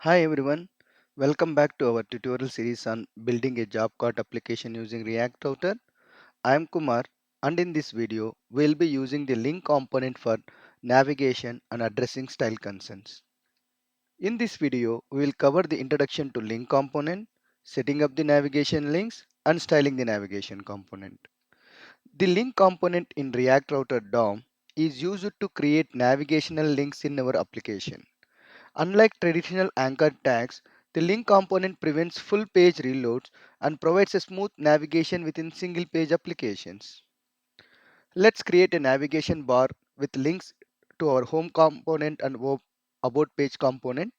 Hi everyone, welcome back to our tutorial series on building a job card application using React Router. I am Kumar and in this video we'll be using the link component for navigation and addressing style concerns. In this video we will cover the introduction to link component, setting up the navigation links and styling the navigation component. The link component in React Router DOM is used to create navigational links in our application. Unlike traditional anchor tags, the link component prevents full page reloads and provides a smooth navigation within single page applications. Let's create a navigation bar with links to our home component and about page component.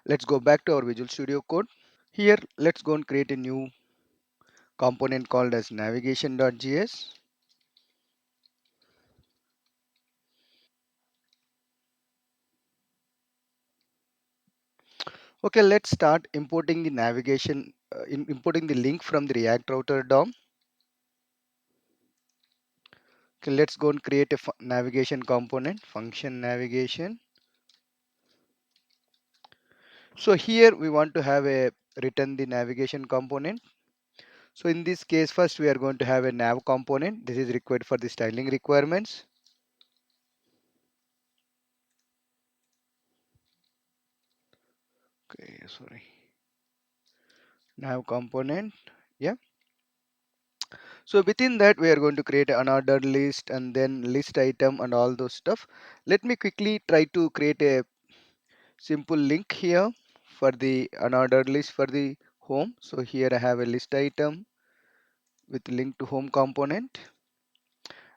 Let's go back to our Visual Studio Code. Here, let's go and create a new component called as navigation.js. Okay, let's start importing the importing the link from the React Router DOM. Okay, let's go and create a navigation component, function navigation. So here we want to have a return the navigation component. So in this case, first we are going to have a nav component. This is required for the styling requirements. Okay, sorry. Nav component. Yeah. So within that, we are going to create an unordered list and then list item and all those stuff. Let me quickly try to create a simple link here for the unordered list for the home. So here I have a list item with link to home component.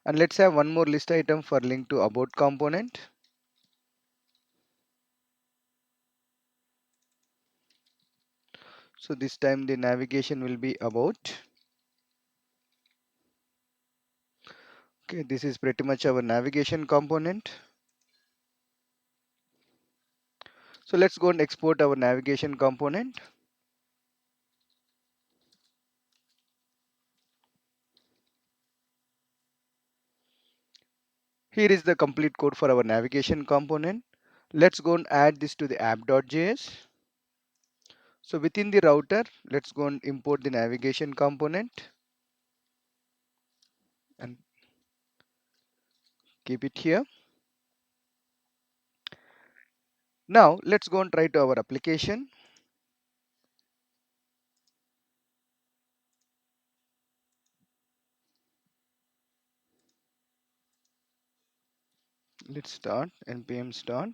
And let's have one more list item for link to about component. So this time the navigation will be about. Okay, this is pretty much our navigation component. So let's go and export our navigation component. Here is the complete code for our navigation component. Let's go and add this to the app.js. So within the router, let's go and import the navigation component and keep it here. Now let's go and try to our application. Let's start npm start.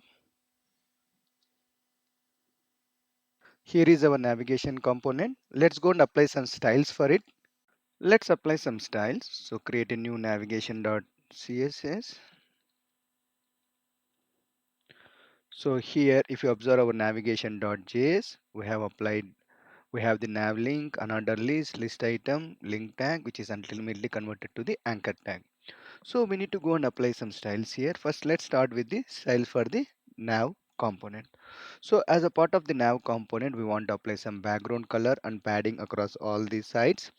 Here is our navigation component. Let's go and apply some styles for it. Let's apply some styles. So create a new navigation.css. So here, if you observe our navigation.js, we have the nav link, another list item, link tag, which is ultimately converted to the anchor tag. So we need to go and apply some styles here. First, let's start with the style for the nav component. So as a part of the nav component, we want to apply some background color and padding across all these sides.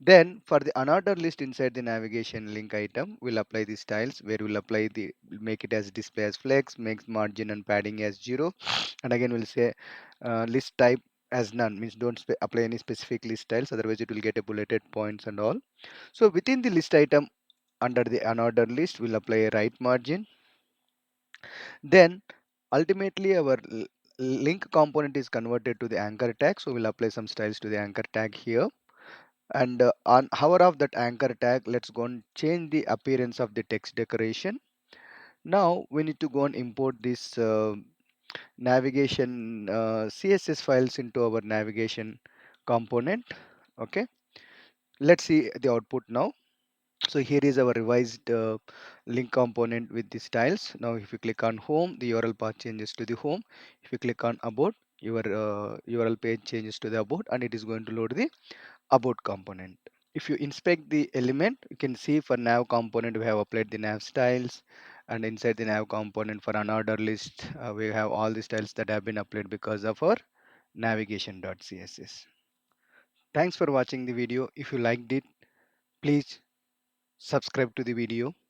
Then for the another list inside the navigation link item, we'll apply the styles where we'll apply the make it as display as flex, makes margin and padding as 0. And again we'll say list type as none, means don't apply any specific list styles, otherwise it will get a bulleted points and all. So within the list item under the another list, we'll apply a right margin. Then ultimately our link component is converted to the anchor tag. So we'll apply some styles to the anchor tag here. And on hover of that anchor tag, let's go and change the appearance of the text decoration. Now we need to go and import this navigation css files into our navigation component. Okay, let's see the output now. So here is our revised link component with the styles. Now if you click on home, the url path changes to the home. If you click on about, your url page changes to the about, and it is going to load the about component. If you inspect the element, you can see for nav component we have applied the nav styles, and inside the nav component for unordered list we have all the styles that have been applied because of our navigation.css. Thanks for watching the video. If you liked it, please subscribe to the video.